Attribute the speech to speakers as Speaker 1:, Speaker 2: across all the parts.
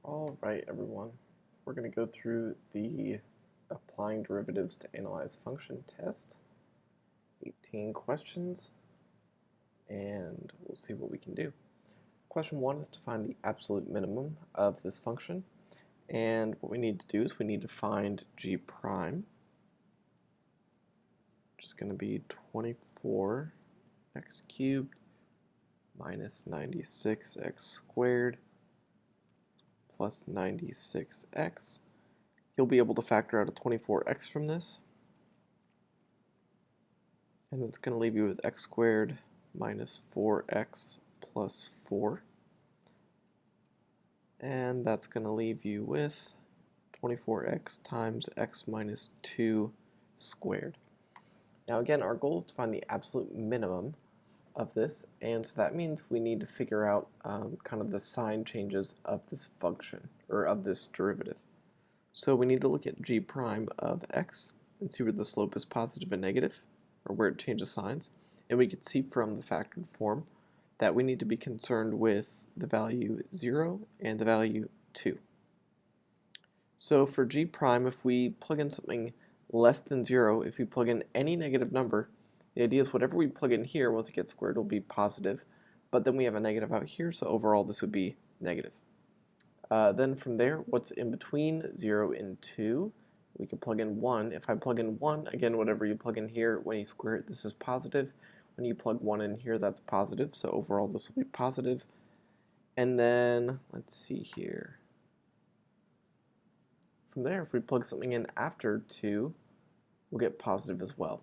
Speaker 1: All right, everyone. We're going to go through the applying derivatives to analyze function test. 18 questions, and we'll see what we can do. Question 1 is to find the absolute minimum of this function, and what we need to do is we need to find g prime, which is going to be 24x cubed minus 96x squared plus 96x. You'll be able to factor out a 24x from this, and it's going to leave you with x squared minus 4x plus 4, and that's going to leave you with 24x times x minus 2 squared. Now again, our goal is to find the absolute minimum of this, and so that means we need to figure out kind of the sign changes of this function, or of this derivative. So we need to look at g prime of x and see where the slope is positive and negative, or where it changes signs. And we can see from the factored form that we need to be concerned with the value 0 and the value 2. So for g prime, if we plug in something less than 0, if we plug in any negative number, the idea is whatever we plug in here, once it gets squared, will be positive. But then we have a negative out here, so overall this would be negative. Then from there, what's in between 0 and 2? We can plug in 1. If I plug in 1, again, whatever you plug in here, when you square it, this is positive. When you plug 1 in here, that's positive, so overall this will be positive. And then, let's see here. From there, if we plug something in after 2, we'll get positive as well.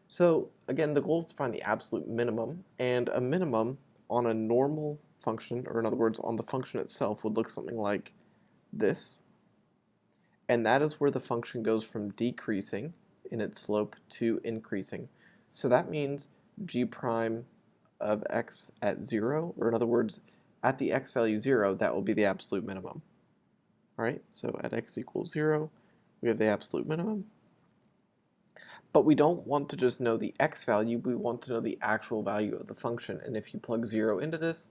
Speaker 1: So again, the goal is to find the absolute minimum, and a minimum on a normal function, or in other words, on the function itself, would look something like this. And that is where the function goes from decreasing in its slope to increasing. So that means g prime of x at 0, or in other words, at the x value 0, that will be the absolute minimum. All right, so at x equals 0, we have the absolute minimum. But we don't want to just know the x value, we want to know the actual value of the function. And if you plug 0 into this,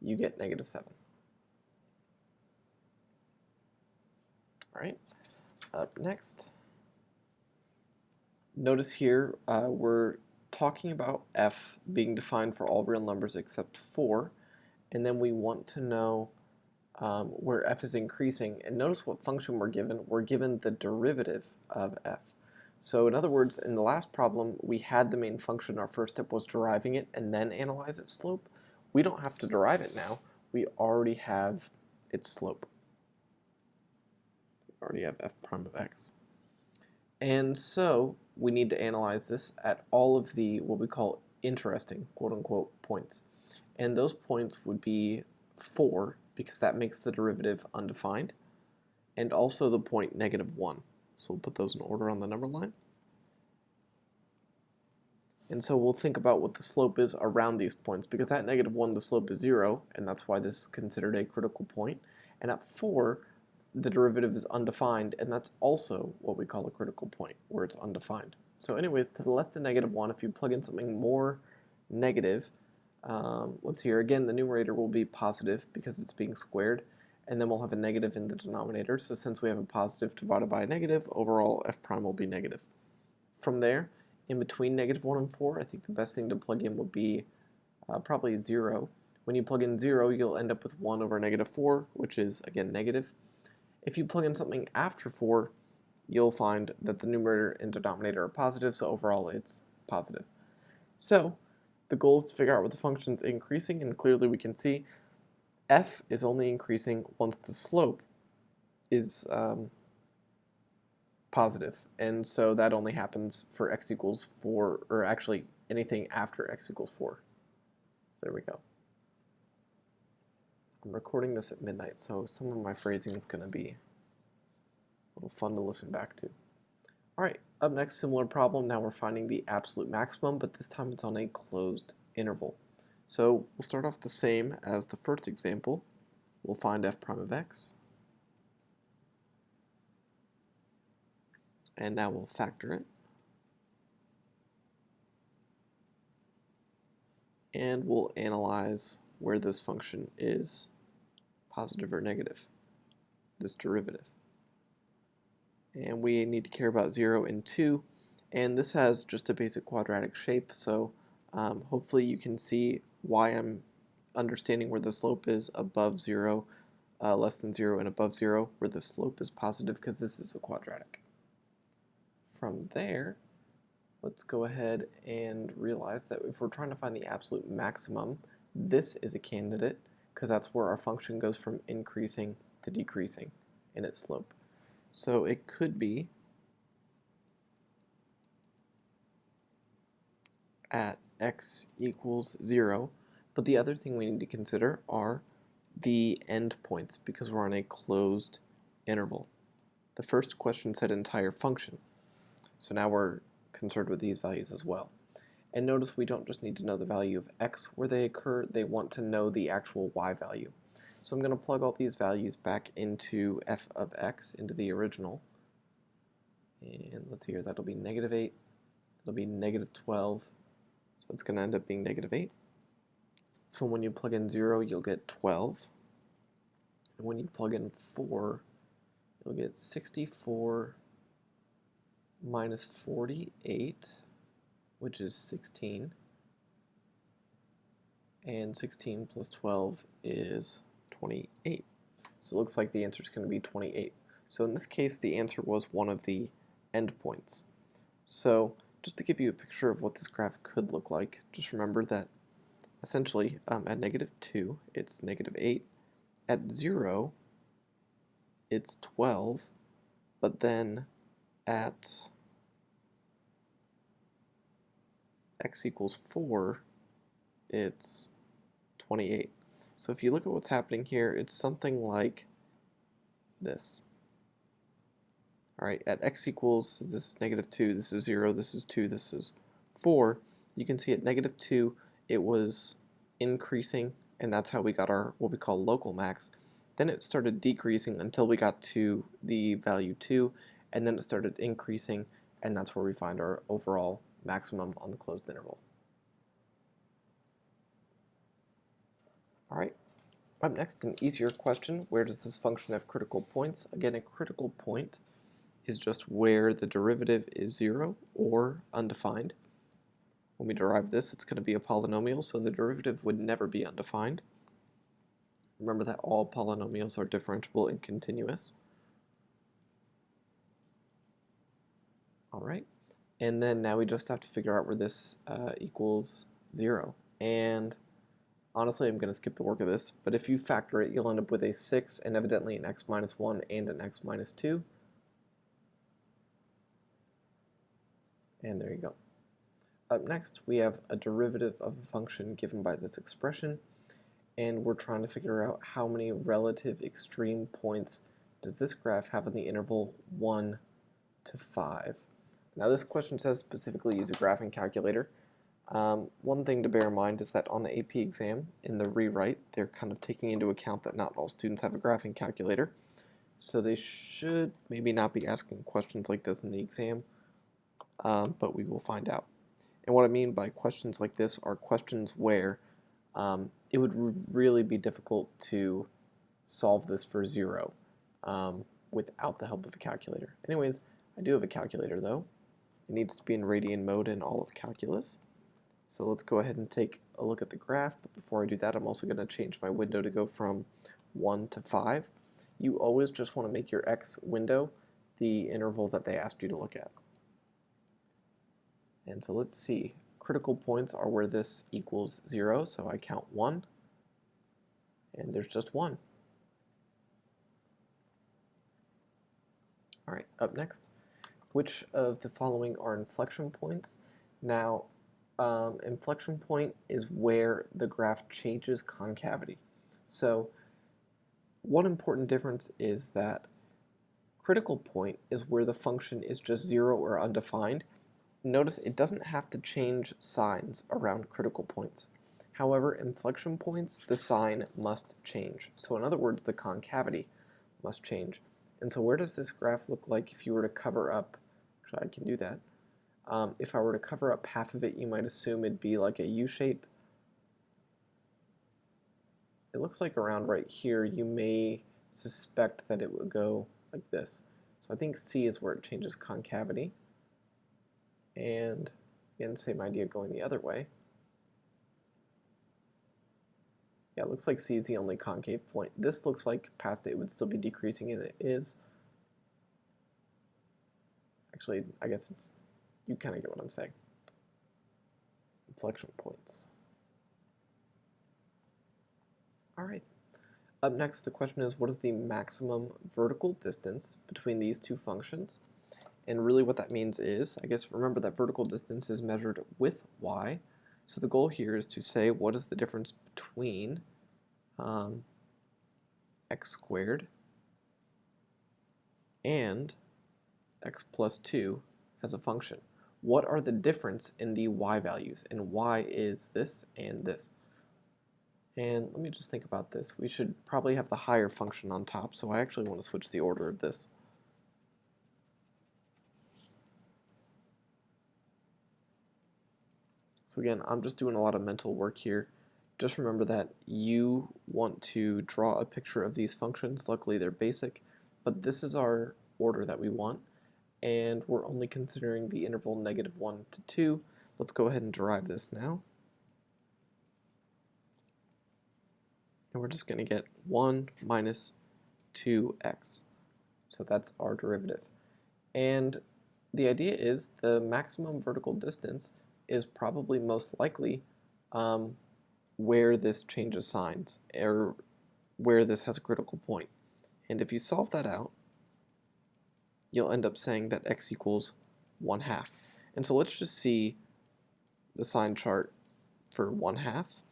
Speaker 1: you get negative 7. All right, up next. Notice here we're talking about f being defined for all real numbers except 4, and then we want to know where f is increasing. And notice what function we're given. We're given the derivative of f. So in other words, in the last problem, we had the main function. Our first step was deriving it and then analyze its slope. We don't have to derive it now. We already have its slope. We already have f prime of x. And so we need to analyze this at all of the what we call interesting, quote-unquote, points. And those points would be 4, because that makes the derivative undefined, and also the point -1. So we'll put those in order on the number line. And so we'll think about what the slope is around these points, because at -1 the slope is 0, and that's why this is considered a critical point. And at 4, the derivative is undefined, and that's also what we call a critical point, where it's undefined. So anyways, to the left of -1, if you plug in something more negative, let's see here, again, the numerator will be positive because it's being squared, and then we'll have a negative in the denominator. So since we have a positive divided by a negative, overall f prime will be negative. From there, in between -1 and 4, I think the best thing to plug in would be probably 0. When you plug in 0, you'll end up with 1 over -4, which is, again, negative. If you plug in something after 4, you'll find that the numerator and denominator are positive, so overall it's positive. So the goal is to figure out what the function's increasing, and clearly we can see f is only increasing once the slope is positive, and so that only happens for x equals 4, or actually anything after x equals 4. So there we go. I'm recording this at midnight, so some of my phrasing is going to be a little fun to listen back to. All right, up next, similar problem. Now we're finding the absolute maximum, but this time it's on a closed interval. So we'll start off the same as the first example. We'll find f prime of x. And now we'll factor it. And we'll analyze where this function is positive or negative. this derivative. And we need to care about 0 and 2, and this has just a basic quadratic shape, so hopefully you can see why I'm understanding where the slope is above 0, less than 0, and above 0, where the slope is positive, because this is a quadratic. From there, let's go ahead and realize that if we're trying to find the absolute maximum, this is a candidate, because that's where our function goes from increasing to decreasing in its slope. So it could be at x equals 0, but the other thing we need to consider are the endpoints, because we're on a closed interval. The first question said entire function, so now we're concerned with these values as well. And notice we don't just need to know the value of x where they occur, they want to know the actual y value. So I'm going to plug all these values back into f of x, into the original. And let's see here, that'll be -8, that'll be -12, so it's going to end up being -8. So when you plug in 0, you'll get 12. And when you plug in 4, you'll get 64 minus 48, which is 16. And 16 plus 12 is 28. So it looks like the answer is going to be 28. So in this case, the answer was one of the endpoints. So just to give you a picture of what this graph could look like, just remember that essentially at -2, it's -8. At 0, it's 12. But then at x equals 4, it's 28. So if you look at what's happening here, it's something like this. All right, at x equals, this is -2, this is 0, this is 2, this is 4. You can see at -2, it was increasing, and that's how we got our what we call local max. Then it started decreasing until we got to the value 2, and then it started increasing, and that's where we find our overall maximum on the closed interval. All right, up next, an easier question. Where does this function have critical points? Again, a critical point is just where the derivative is 0 or undefined. When we derive this, it's going to be a polynomial, so the derivative would never be undefined. Remember that all polynomials are differentiable and continuous. All right, and then now we just have to figure out where this equals 0. And honestly, I'm going to skip the work of this, but if you factor it, you'll end up with a 6 and evidently an x minus 1 and an x minus 2. And there you go. Up next, we have a derivative of a function given by this expression, and we're trying to figure out how many relative extreme points does this graph have in the interval 1 to 5. Now this question says specifically use a graphing calculator. One thing to bear in mind is that on the AP exam, in the rewrite, they're kind of taking into account that not all students have a graphing calculator, so they should maybe not be asking questions like this in the exam, but we will find out. And what I mean by questions like this are questions where it would really be difficult to solve this for 0 without the help of a calculator. Anyways, I do have a calculator though. It needs to be in radian mode in all of calculus. So let's go ahead and take a look at the graph, but before I do that, I'm also going to change my window to go from 1 to 5. You always just want to make your x window the interval that they asked you to look at. And so let's see, critical points are where this equals 0, so I count 1, and there's just 1. All right, up next, which of the following are inflection points? Now, inflection point is where the graph changes concavity. So one important difference is that critical point is where the function is just 0 or undefined. Notice it doesn't have to change signs around critical points. However, inflection points, the sign must change. So in other words, the concavity must change. And so where does this graph look like if you were to cover up, actually I can do that. If I were to cover up half of it, you might assume it'd be like a U shape. It looks like around right here you may suspect that it would go like this. So I think C is where it changes concavity. And again, same idea going the other way. Yeah, it looks like C is the only concave point. This looks like past it would still be decreasing, and it is. Actually, I guess you kind of get what I'm saying. Inflection points. All right. Up next, the question is, what is the maximum vertical distance between these two functions? And really what that means is, I guess remember that vertical distance is measured with y. So the goal here is to say what is the difference between x squared and x plus 2 as a function. What are the difference in the y values? And y is this and this. And let me just think about this. We should probably have the higher function on top, so I actually want to switch the order of this. So again, I'm just doing a lot of mental work here. Just remember that you want to draw a picture of these functions. Luckily they're basic, but this is our order that we want, and we're only considering the interval -1 to 2. Let's go ahead and derive this now. And we're just going to get 1 minus 2x. So that's our derivative. And the idea is the maximum vertical distance is probably most likely where this changes signs, or where this has a critical point. And if you solve that out, you'll end up saying that x equals 1/2. And so let's just see the sign chart for 1/2.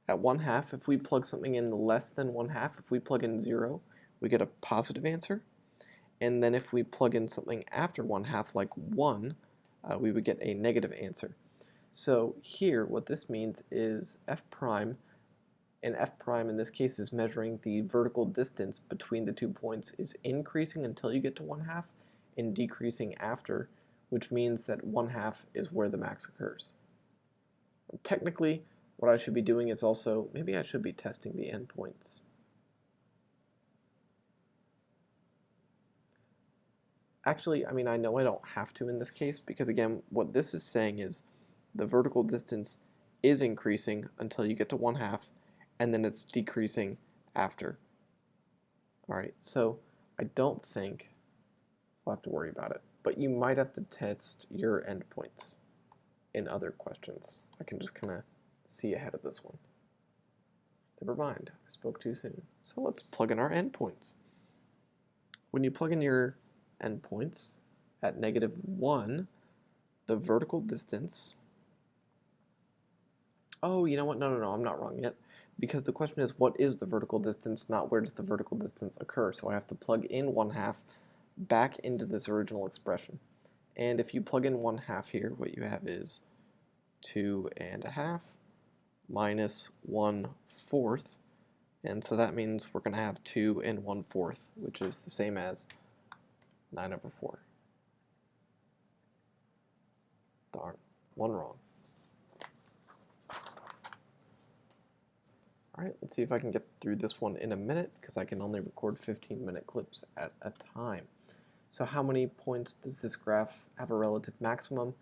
Speaker 1: At 1/2, if we plug something in less than 1/2, if we plug in 0, we get a positive answer. And then if we plug in something after 1/2, like 1, we would get a negative answer. So here, what this means is f prime, and f prime in this case is measuring the vertical distance between the 2 points, is increasing until you get to 1/2 and decreasing after, which means that 1/2 is where the max occurs. Technically, what I should be doing is also, maybe I should be testing the endpoints. Actually, I mean, I know I don't have to in this case, because again, what this is saying is the vertical distance is increasing until you get to 1/2, and then it's decreasing after. All right, so I don't think we'll have to worry about it, but you might have to test your endpoints in other questions. I can just kind of see ahead of this one. Never mind, I spoke too soon. So let's plug in our endpoints. When you plug in your endpoints at -1, the vertical distance, oh, you know what, no, I'm not wrong yet, because the question is what is the vertical distance, not where does the vertical distance occur. So I have to plug in 1/2 back into this original expression. And if you plug in 1/2 here, what you have is 2½ minus 1/4, and so that means we're going to have 2 1/4, which is the same as 9/4. Darn, one wrong. All right, let's see if I can get through this one in a minute, because I can only record 15-minute clips at a time. So how many points does this graph have a relative maximum?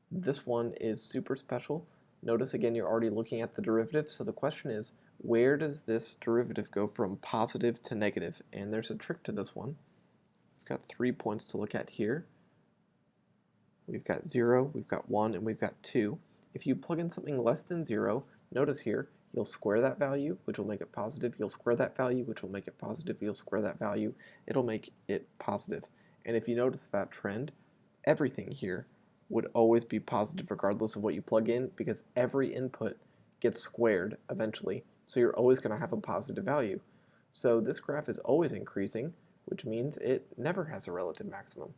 Speaker 1: This one is super special. Notice again, you're already looking at the derivative, so the question is, where does this derivative go from positive to negative? And there's a trick to this one. We've got 3 points to look at here. We've got 0, we've got 1, and we've got 2. If you plug in something less than 0, notice here, you'll square that value, which will make it positive. You'll square that value, which will make it positive. You'll square that value, it'll make it positive. And if you notice that trend, everything here would always be positive regardless of what you plug in, because every input gets squared eventually. So you're always going to have a positive value. So this graph is always increasing, which means it never has a relative maximum.